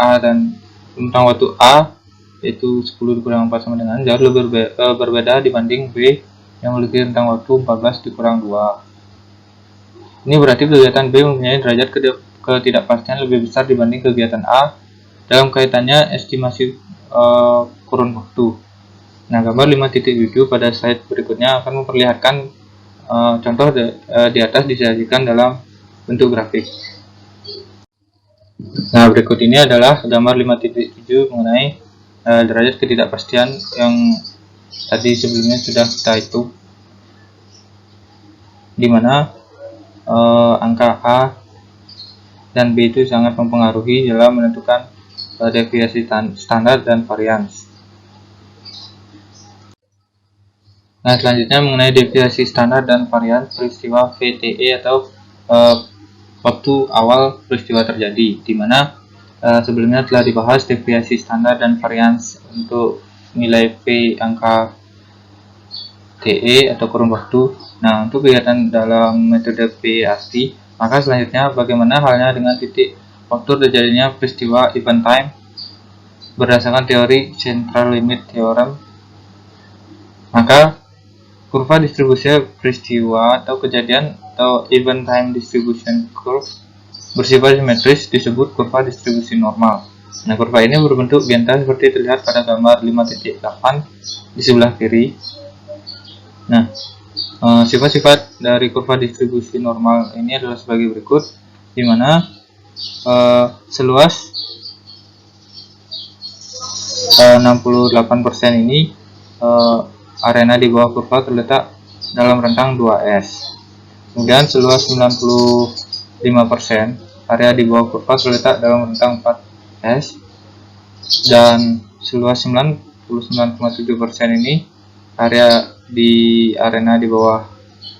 rentang waktu A yaitu 10 dikurang 4 sama dengan jauh lebih berbeda dibanding B yang memiliki rentang waktu 14 dikurang 2. Ini berarti kegiatan B mempunyai derajat ketidakpastian lebih besar dibanding kegiatan A dalam kaitannya estimasi kurun waktu. Nah, gambar 5.7 pada slide berikutnya akan memperlihatkan contoh di atas disajikan dalam bentuk grafik. Nah, berikut ini adalah gambar 5.7 mengenai derajat ketidakpastian yang tadi sebelumnya sudah kita hitung, di mana angka A dan B itu sangat mempengaruhi dalam menentukan deviasi standar dan varians. Nah, selanjutnya mengenai deviasi standar dan varians peristiwa VTE atau waktu awal peristiwa terjadi, di mana sebelumnya telah dibahas deviasi standar dan varians untuk nilai V angka TE atau kurun waktu. Nah, untuk kegiatan dalam metode PERT, maka selanjutnya bagaimana halnya dengan titik waktu terjadinya peristiwa event time berdasarkan teori central limit theorem. Maka kurva distribusi peristiwa atau kejadian atau event time distribution curve bersifat simetris disebut kurva distribusi normal. Nah, kurva ini berbentuk benta seperti terlihat pada gambar 5.8 di sebelah kiri. Nah, sifat-sifat dari kurva distribusi normal ini adalah sebagai berikut, di mana seluas 68% ini arena di bawah kurva terletak dalam rentang 2S. Kemudian seluas 95% area di bawah kurva terletak dalam rentang 4S, dan seluas 99,7% ini area di arena di bawah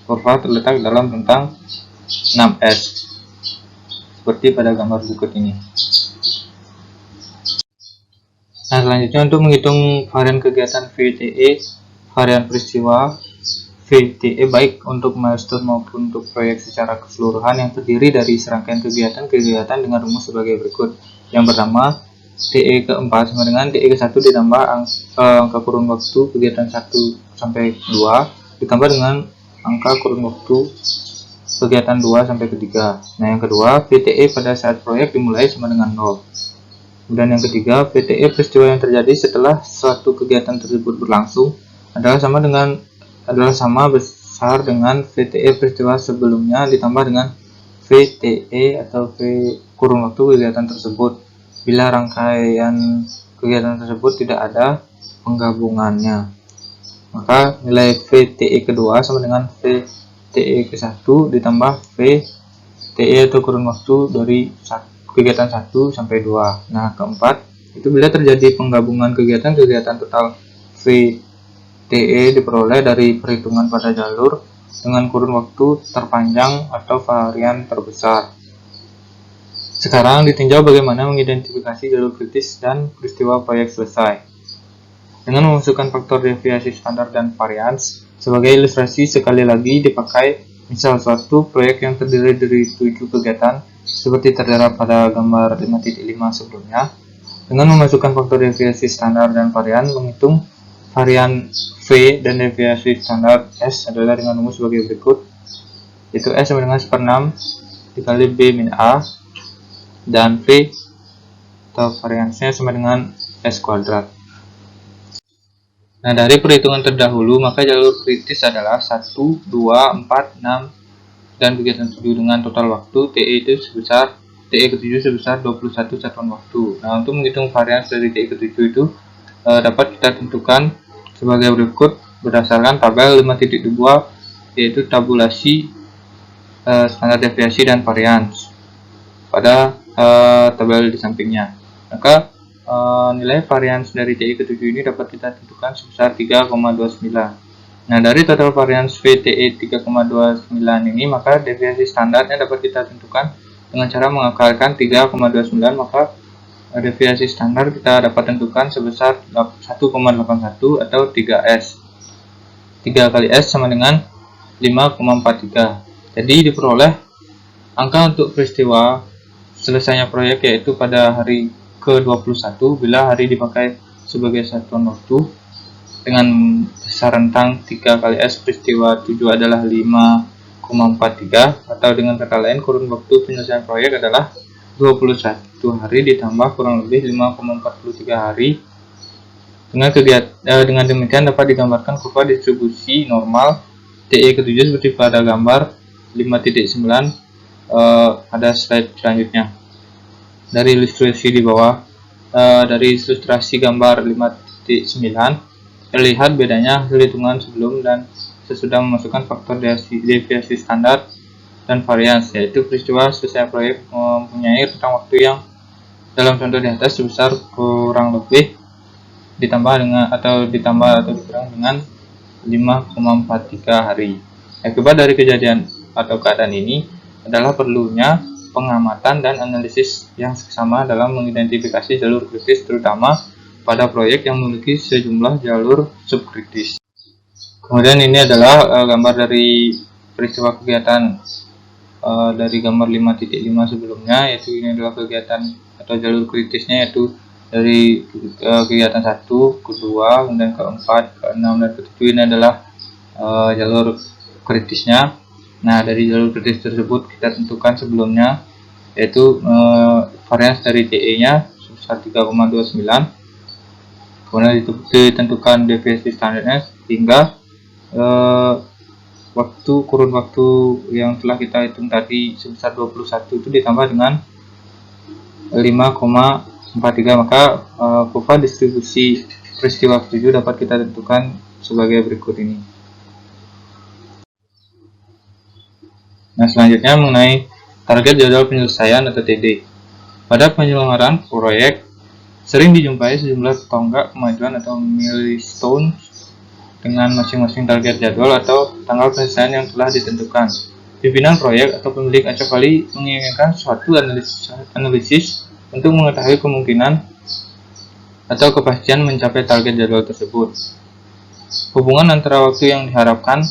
kurva terletak dalam rentang 6S, seperti pada gambar berikut ini. Nah, selanjutnya untuk menghitung varian kegiatan VTE, varian peristiwa, VTE baik untuk milestone maupun untuk proyek secara keseluruhan yang terdiri dari serangkaian kegiatan-kegiatan dengan rumus sebagai berikut. Yang pertama, TE keempat sama dengan TE ke-1 ditambah angka kurun waktu kegiatan 1 sampai 2 ditambah dengan angka kurun waktu kegiatan 2 sampai ke 3. Nah, yang kedua, VTE pada saat proyek dimulai sama dengan 0. Dan yang ketiga, VTE peristiwa yang terjadi setelah suatu kegiatan tersebut berlangsung adalah sama besar dengan VTE peristiwa sebelumnya ditambah dengan VTE atau V kurun waktu kegiatan tersebut bila rangkaian kegiatan tersebut tidak ada penggabungannya. Maka nilai VTE kedua sama dengan VTE ke-1 ditambah VTE atau kurun waktu dari kegiatan 1 sampai 2. Nah, keempat, itu bila terjadi penggabungan kegiatan-kegiatan total VTE diperoleh dari perhitungan pada jalur dengan kurun waktu terpanjang atau varian terbesar. Sekarang ditinjau bagaimana mengidentifikasi jalur kritis dan peristiwa proyek selesai. Dengan memasukkan faktor deviasi standar dan varians, sebagai ilustrasi sekali lagi dipakai misal suatu proyek yang terdiri dari 7 kegiatan seperti terdapat pada gambar 5.5 sebelumnya. Dengan memasukkan faktor deviasi standar dan varian, menghitung varian V dan deviasi standar S adalah dengan rumus sebagai berikut, yaitu S sama dengan 1/6 dikali B min A, dan V atau variansnya sama dengan S kuadrat. Nah, dari perhitungan terdahulu, maka jalur kritis adalah 1, 2, 4, 6, dan kegiatan 7 dengan total waktu TE ke-7 sebesar 21 satuan waktu. Nah, untuk menghitung varians dari TE ke-7 itu dapat kita tentukan sebagai berikut berdasarkan tabel 5.2, yaitu tabulasi standar deviasi dan varians pada tabel di sampingnya. Maka nilai varians dari TE ke-7 ini dapat kita tentukan sebesar 3,29. Nah, dari total varians VTE 3,29 ini, maka deviasi standarnya dapat kita tentukan dengan cara mengakalkan 3,29, maka deviasi standar kita dapat tentukan sebesar 1,81 atau 3S. 3 kali S sama dengan 5,43. Jadi diperoleh angka untuk peristiwa selesainya proyek yaitu pada hari ke-21 bila hari dipakai sebagai satuan waktu dengan besar rentang 3 kali S peristiwa 7 adalah 5,43, atau dengan kata lain kurun waktu penyelesaian proyek adalah 21 hari ditambah kurang lebih 5,43 hari. Dengan demikian dapat digambarkan kurva distribusi normal TE ke-7 seperti pada gambar 5.9 pada slide selanjutnya. Dari ilustrasi di bawah, dari ilustrasi gambar 5.9 terlihat bedanya hasil hitungan sebelum dan sesudah memasukkan faktor deviasi standar dan varians, yaitu peristiwa selesai proyek mempunyai rentang waktu yang dalam contoh di atas sebesar kurang lebih ditambah atau dikurang dengan 5,43 hari. Akibat dari kejadian atau keadaan ini adalah perlunya pengamatan dan analisis yang seksama dalam mengidentifikasi jalur kritis, terutama pada proyek yang memiliki sejumlah jalur subkritis. Kemudian ini adalah gambar dari peristiwa kegiatan dari gambar 5.5 sebelumnya, yaitu ini adalah kegiatan atau jalur kritisnya, yaitu dari kegiatan 1, kedua, kemudian ke-4, ke-6, dan ke-7 ini adalah jalur kritisnya. Nah, dari jalur kritis tersebut kita tentukan sebelumnya, yaitu varians dari TE-nya sebesar 3,29, kemudian ditentukan deviasi standarnya hingga kurun waktu yang telah kita hitung tadi sebesar 21 itu ditambah dengan 5,43, maka kurva distribusi peristiwa 7 dapat kita tentukan sebagai berikut ini. Nah, selanjutnya mengenai target jadwal penyelesaian atau TD. Pada penyelenggaraan proyek sering dijumpai sejumlah tonggak kemajuan atau milestone dengan masing-masing target jadwal atau tanggal penyelesaian yang telah ditentukan. Pimpinan proyek atau pemilik acapkali menginginkan suatu analisis untuk mengetahui kemungkinan atau kepastian mencapai target jadwal tersebut. Hubungan antara waktu yang diharapkan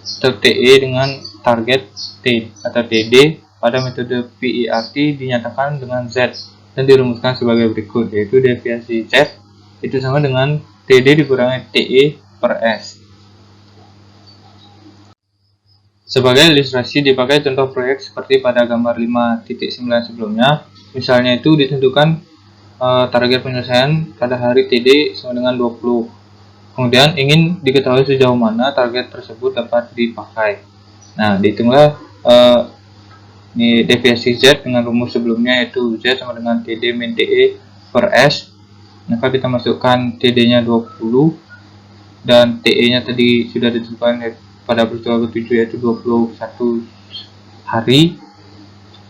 atau TE dengan target T atau TD pada metode PERT dinyatakan dengan Z dan dirumuskan sebagai berikut, yaitu deviasi Z itu sama dengan TD dikurangi TE per S. Sebagai ilustrasi dipakai contoh proyek seperti pada gambar 5.9 sebelumnya. Misalnya itu ditentukan target penyelesaian pada hari TD sama dengan 20. Kemudian ingin diketahui sejauh mana target tersebut dapat dipakai. Nah, dihitunglah ini deviasi Z dengan rumus sebelumnya, yaitu Z sama dengan TD min TE per S. Maka kita masukkan TD-nya 20 dan TE-nya tadi sudah ditentukan pada peristiwa ke-7, yaitu 21 hari,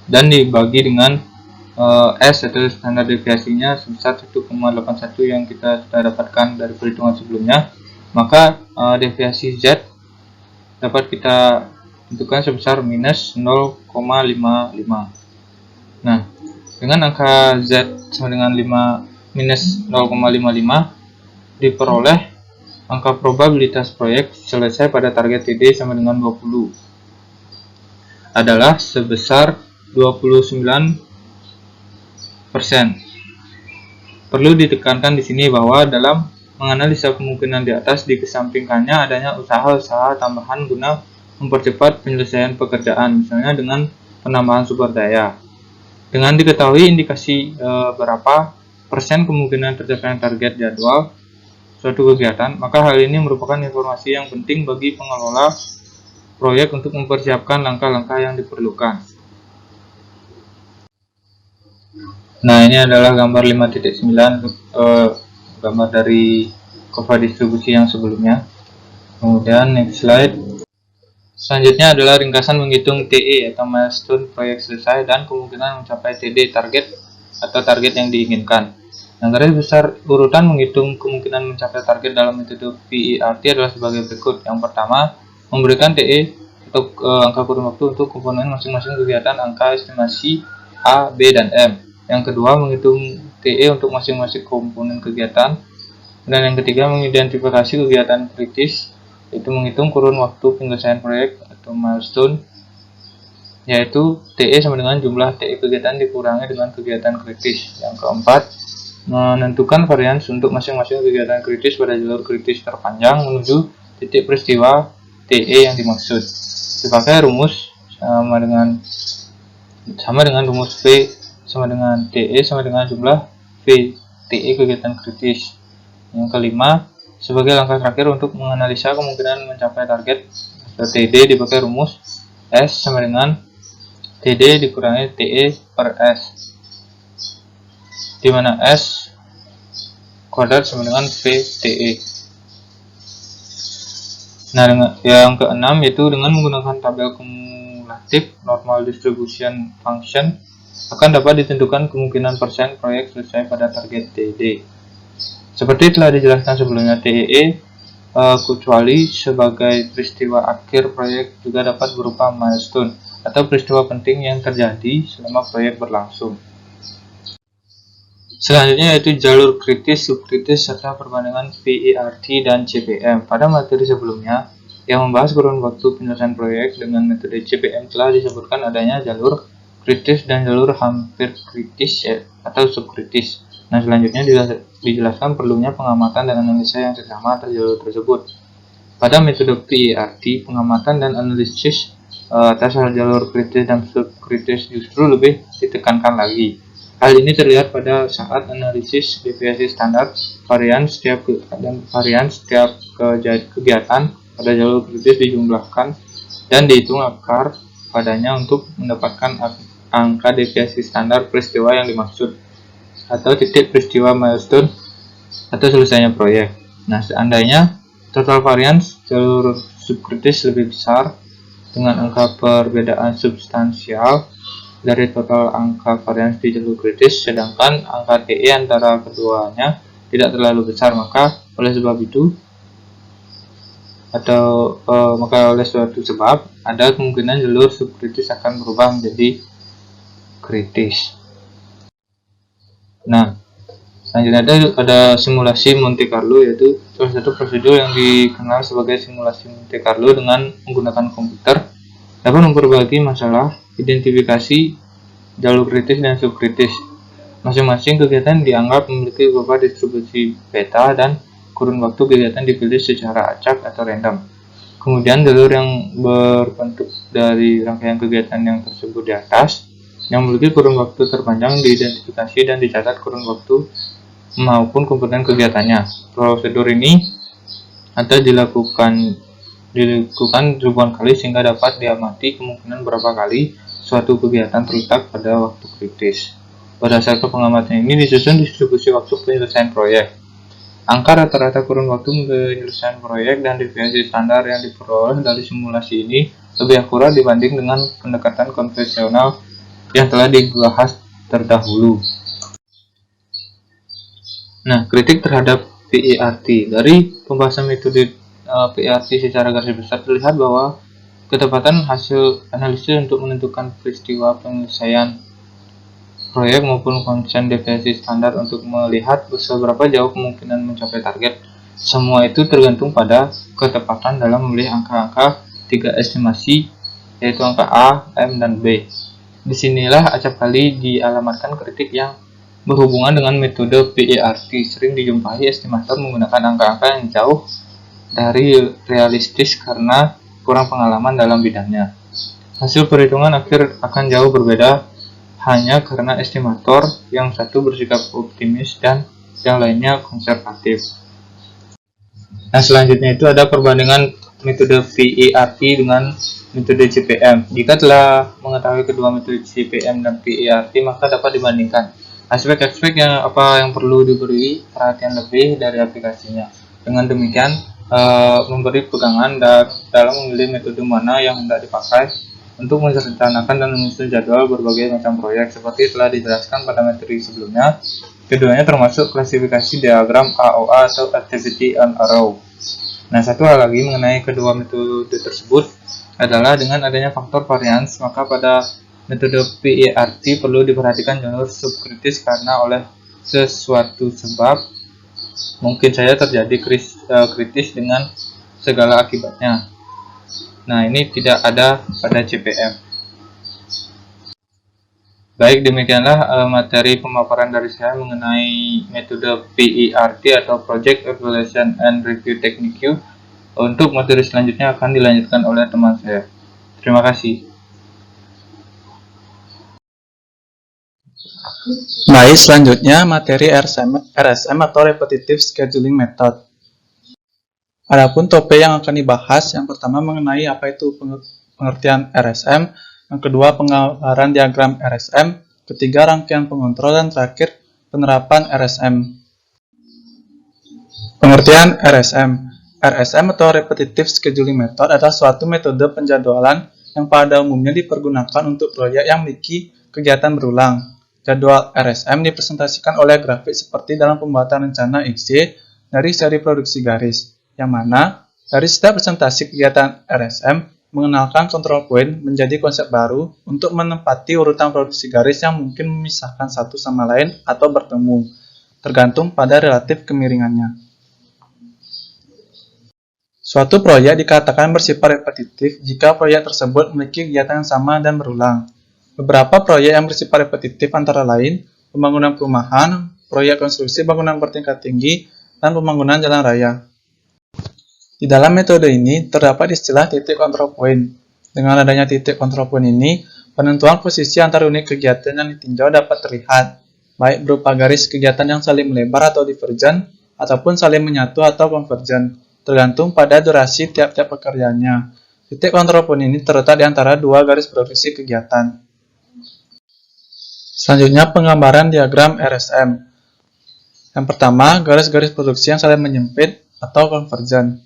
dan dibagi dengan S atau standar deviasinya sebesar 1,81 yang kita sudah dapatkan dari perhitungan sebelumnya. Maka deviasi Z dapat kita tentukan sebesar minus 0,55. Nah, dengan angka Z sama dengan minus 0,55 diperoleh angka probabilitas proyek selesai pada target TD sama dengan 20 adalah sebesar 29%. Perlu ditekankan di sini bahwa dalam menganalisa kemungkinan di atas dikesampingkannya adanya usaha-usaha tambahan guna mempercepat penyelesaian pekerjaan, misalnya dengan penambahan sumber daya. Dengan diketahui indikasi berapa persen kemungkinan tercapainya target jadwal suatu kegiatan, maka hal ini merupakan informasi yang penting bagi pengelola proyek untuk mempersiapkan langkah-langkah yang diperlukan. Nah, ini adalah gambar 5.9, gambar dari kurva distribusi yang sebelumnya. Kemudian next slide. Selanjutnya adalah ringkasan menghitung TE atau milestone proyek selesai dan kemungkinan mencapai TD target atau target yang diinginkan. Nah, garis besar urutan menghitung kemungkinan mencapai target dalam metode PERT adalah sebagai berikut. Yang pertama, memberikan TE atau angka kurun waktu untuk komponen masing-masing kegiatan, angka estimasi A, B, dan M. Yang kedua, menghitung TE untuk masing-masing komponen kegiatan. Dan yang ketiga, mengidentifikasi kegiatan kritis, yaitu menghitung kurun waktu penyelesaian proyek atau milestone, yaitu TE sama dengan jumlah TE kegiatan dikurangi dengan kegiatan kritis. Yang keempat, menentukan varians untuk masing-masing kegiatan kritis pada jalur kritis terpanjang menuju titik peristiwa TE yang dimaksud. Dipakai rumus sama dengan rumus V sama dengan TE sama dengan jumlah V TE kegiatan kritis. Yang kelima, sebagai langkah terakhir untuk menganalisa kemungkinan mencapai target atau TD dipakai rumus S sama dengan TD dikurangi TE per S, di mana S kuadrat sama dengan VTE. Nah, yang keenam yaitu dengan menggunakan tabel kumulatif normal distribution function akan dapat ditentukan kemungkinan persen proyek selesai pada target TD. Seperti telah dijelaskan sebelumnya, TEE kecuali sebagai peristiwa akhir proyek juga dapat berupa milestone atau peristiwa penting yang terjadi selama proyek berlangsung. Selanjutnya yaitu jalur kritis, subkritis, serta perbandingan PERT dan CPM. Pada materi sebelumnya yang membahas kurun waktu penyelesaian proyek dengan metode CPM telah disebutkan adanya jalur kritis dan jalur hampir kritis atau subkritis. Nah, selanjutnya dijelaskan perlunya pengamatan dan analisa yang seksama atas jalur tersebut. Pada metode PERT, pengamatan dan analisis atas jalur kritis dan subkritis justru lebih ditekankan lagi. Hal ini terlihat pada saat analisis deviasi standar varian setiap kegiatan pada jalur kritis dijumlahkan dan dihitung akar padanya untuk mendapatkan angka deviasi standar peristiwa yang dimaksud atau titik peristiwa milestone atau selesainya proyek. Nah, seandainya total varians jalur subkritis lebih besar dengan angka perbedaan substansial dari total angka varians di jalur kritis, sedangkan angka TE antara keduanya tidak terlalu besar, maka oleh suatu sebab ada kemungkinan jalur subkritis akan berubah menjadi kritis. Nah, Selanjutnya ada simulasi Monte Carlo, yaitu salah satu prosedur yang dikenal sebagai simulasi Monte Carlo dengan menggunakan komputer dapat memperbagi masalah, identifikasi jalur kritis dan subkritis. Masing-masing kegiatan dianggap memiliki beberapa distribusi beta dan kurun waktu kegiatan dipilih secara acak atau random. Kemudian jalur yang berbentuk dari rangkaian kegiatan yang tersebut di atas yang memiliki kurun waktu terpanjang diidentifikasi dan dicatat kurun waktu maupun komponen kegiatannya. Prosedur ini ada dilakukan ribuan kali sehingga dapat diamati kemungkinan berapa kali suatu kegiatan terletak pada waktu kritis. Berdasarkan pengamatan ini disusun distribusi waktu penyelesaian proyek. Angka rata-rata kurun waktu penyelesaian proyek dan deviasi standar yang diperoleh dari simulasi ini lebih akurat dibanding dengan pendekatan konvensional yang telah dibahas terdahulu. Nah, kritik terhadap PERT. Dari pembahasan metode PERT secara garis besar terlihat bahwa ketepatan hasil analisis untuk menentukan peristiwa penyelesaian proyek maupun konsen deviasi standar untuk melihat seberapa jauh kemungkinan mencapai target. Semua itu tergantung pada ketepatan dalam memilih angka-angka 3 estimasi, yaitu angka A, M, dan B. Disinilah acapkali dialamatkan kritik yang berhubungan dengan metode PERT. Sering dijumpai estimator menggunakan angka-angka yang jauh dari realistis karena kurang pengalaman dalam bidangnya. Hasil perhitungan akhir akan jauh berbeda hanya karena estimator yang satu bersikap optimis dan yang lainnya konservatif. Nah, selanjutnya itu ada perbandingan metode PERT dengan metode CPM. Jika telah mengetahui kedua metode CPM dan PERT, maka dapat dibandingkan aspek-aspek yang perlu diberi perhatian lebih dari aplikasinya. Dengan demikian, memberi pegangan dalam memilih metode mana yang hendak dipakai untuk merencanakan dan menyusun jadwal berbagai macam proyek. Seperti telah dijelaskan pada materi sebelumnya, keduanya termasuk klasifikasi diagram AOA atau Activity on a Row. Nah, satu hal lagi mengenai kedua metode tersebut adalah dengan adanya faktor varians, maka pada metode PERT perlu diperhatikan jalur subkritis karena oleh sesuatu sebab mungkin saja terjadi kritis dengan segala akibatnya. Nah, ini tidak ada pada CPM. Baik, demikianlah materi pemaparan dari saya mengenai metode PERT atau Project Evaluation and Review Technique. Untuk materi selanjutnya akan dilanjutkan oleh teman saya. Terima kasih. Baik, selanjutnya materi RSM atau Repetitive Scheduling Method. Adapun topik yang akan dibahas, yang pertama mengenai apa itu pengertian RSM, yang kedua penggambaran diagram RSM, ketiga rangkaian pengontrol, dan terakhir penerapan RSM. Pengertian RSM. RSM atau Repetitive Scheduling Method adalah suatu metode penjadwalan yang pada umumnya dipergunakan untuk proyek yang memiliki kegiatan berulang. Jadwal RSM dipresentasikan oleh grafik seperti dalam pembuatan rencana XY dari seri produksi garis, yang mana dari setiap presentasi kegiatan RSM mengenalkan control point menjadi konsep baru untuk menempati urutan produksi garis yang mungkin memisahkan satu sama lain atau bertemu, tergantung pada relatif kemiringannya. Suatu proyek dikatakan bersifat repetitif jika proyek tersebut memiliki kegiatan yang sama dan berulang. Beberapa proyek yang bersifat repetitif antara lain pembangunan perumahan, proyek konstruksi bangunan bertingkat tinggi, dan pembangunan jalan raya. Di dalam metode ini terdapat istilah titik control point. Dengan adanya titik control point ini, penentuan posisi antar unit kegiatan yang ditinjau dapat terlihat, baik berupa garis kegiatan yang saling melebar atau divergen, ataupun saling menyatu atau konvergen, tergantung pada durasi tiap-tiap pekerjaannya. Titik control point ini terletak di antara dua garis produksi kegiatan. Selanjutnya penggambaran diagram RSM. Yang pertama, garis-garis produksi yang saling menyempit atau konvergen.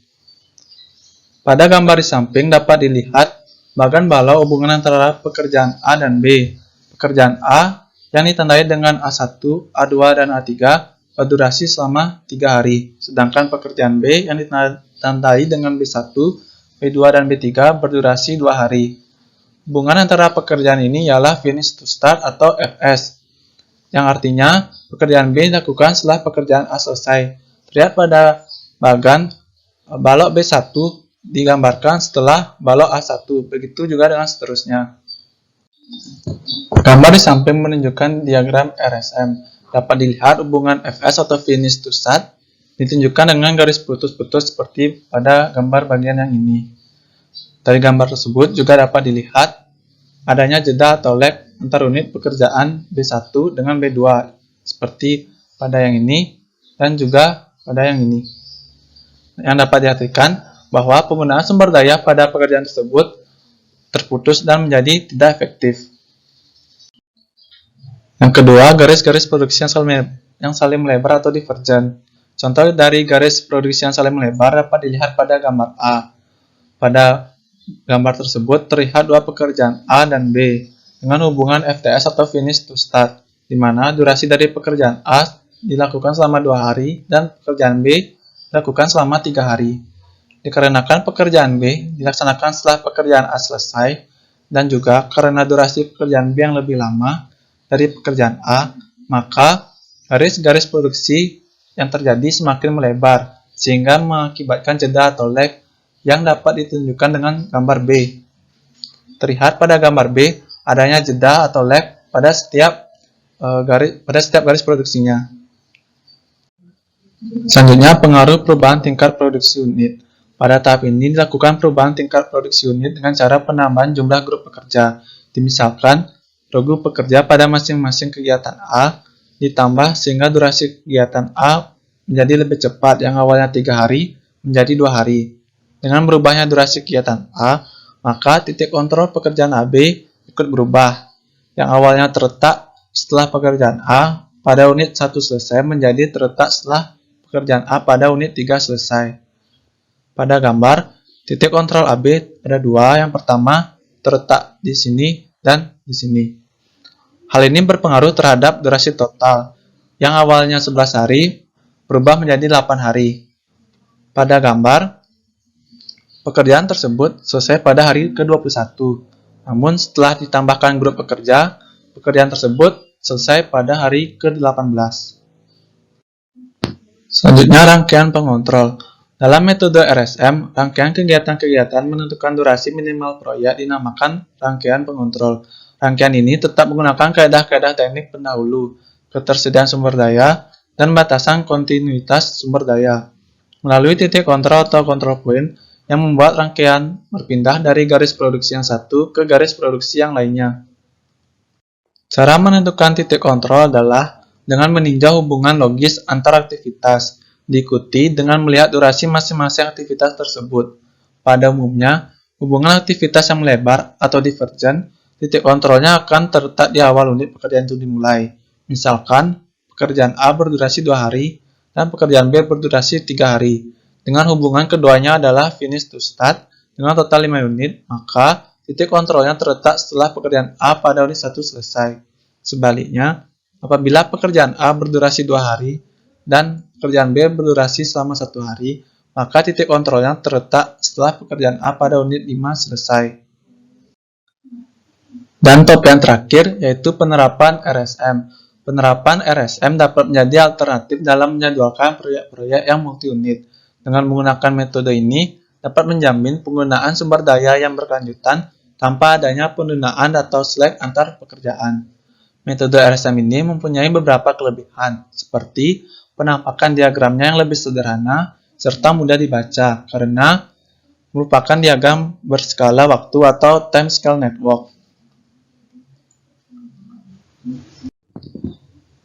Pada gambar di samping dapat dilihat bagan balau hubungan antara pekerjaan A dan B. Pekerjaan A yang ditandai dengan A1, A2, dan A3 berdurasi selama 3 hari, sedangkan pekerjaan B yang ditandai dengan B1, B2, dan B3 berdurasi 2 hari. Hubungan antara pekerjaan ini ialah finish to start atau FS, yang artinya pekerjaan B dilakukan setelah pekerjaan A selesai. Terlihat pada bagan balok B1 digambarkan setelah balok A1, begitu juga dengan seterusnya. Gambar di samping menunjukkan diagram RSM. Dapat dilihat hubungan FS atau finish to start ditunjukkan dengan garis putus-putus seperti pada gambar bagian yang ini. Dari gambar tersebut juga dapat dilihat adanya jeda atau lag antar unit pekerjaan B1 dengan B2 seperti pada yang ini dan juga pada yang ini. Yang dapat diartikan bahwa penggunaan sumber daya pada pekerjaan tersebut terputus dan menjadi tidak efektif. Yang kedua, garis-garis produksi yang saling melebar atau divergen. Contoh dari garis produksi yang saling melebar dapat dilihat pada gambar A. Pada gambar tersebut terlihat dua pekerjaan A dan B dengan hubungan FTS atau finish to start, di mana durasi dari pekerjaan A dilakukan selama 2 hari dan pekerjaan B dilakukan selama 3 hari. Dikarenakan pekerjaan B dilaksanakan setelah pekerjaan A selesai dan juga karena durasi pekerjaan B yang lebih lama dari pekerjaan A, maka garis-garis produksi yang terjadi semakin melebar sehingga mengakibatkan jeda atau lag yang dapat ditunjukkan dengan gambar B. Terlihat pada gambar B adanya jeda atau lag pada setiap garis produksinya. Selanjutnya, pengaruh perubahan tingkat produksi unit. Pada tahap ini dilakukan perubahan tingkat produksi unit dengan cara penambahan jumlah grup pekerja. Misalkan, grup pekerja pada masing-masing kegiatan A ditambah sehingga durasi kegiatan A menjadi lebih cepat, yang awalnya 3 hari menjadi 2 hari. Dengan berubahnya durasi kegiatan A, maka titik kontrol pekerjaan AB ikut berubah. Yang awalnya terletak setelah pekerjaan A pada unit 1 selesai menjadi terletak setelah pekerjaan A pada unit 3 selesai. Pada gambar, titik kontrol AB ada 2, yang pertama terletak di sini dan di sini. Hal ini berpengaruh terhadap durasi total, yang awalnya 11 hari berubah menjadi 8 hari. Pada gambar, pekerjaan tersebut selesai pada hari ke-21. Namun setelah ditambahkan grup pekerja, pekerjaan tersebut selesai pada hari ke-18. Selanjutnya, rangkaian pengontrol. Dalam metode RSM, rangkaian kegiatan-kegiatan menentukan durasi minimal proyek dinamakan rangkaian pengontrol. Rangkaian ini tetap menggunakan kaedah-kaedah teknik pendahulu, ketersediaan sumber daya, dan batasan kontinuitas sumber daya. Melalui titik kontrol atau control point, yang membuat rangkaian berpindah dari garis produksi yang satu ke garis produksi yang lainnya. Cara menentukan titik kontrol adalah dengan meninjau hubungan logis antar aktivitas, diikuti dengan melihat durasi masing-masing aktivitas tersebut. Pada umumnya, hubungan aktivitas yang melebar atau divergen, titik kontrolnya akan terletak di awal unit pekerjaan itu dimulai. Misalkan, pekerjaan A berdurasi 2 hari dan pekerjaan B berdurasi 3 hari. Dengan hubungan keduanya adalah finish to start dengan total 5 unit, maka titik kontrolnya terletak setelah pekerjaan A pada unit 1 selesai. Sebaliknya, apabila pekerjaan A berdurasi 2 hari dan pekerjaan B berdurasi selama 1 hari, maka titik kontrolnya terletak setelah pekerjaan A pada unit 5 selesai. Dan top yang terakhir yaitu penerapan RSM. Penerapan RSM dapat menjadi alternatif dalam menjadwalkan proyek-proyek yang multi-unit. Dengan menggunakan metode ini, dapat menjamin penggunaan sumber daya yang berkelanjutan tanpa adanya penundaan atau slack antar pekerjaan. Metode RSM ini mempunyai beberapa kelebihan, seperti penampakan diagramnya yang lebih sederhana serta mudah dibaca, karena merupakan diagram berskala waktu atau time scale network.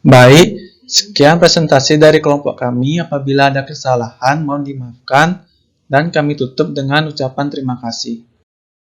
Baik, sekian presentasi dari kelompok kami. Apabila ada kesalahan, mohon dimaafkan, dan kami tutup dengan ucapan terima kasih.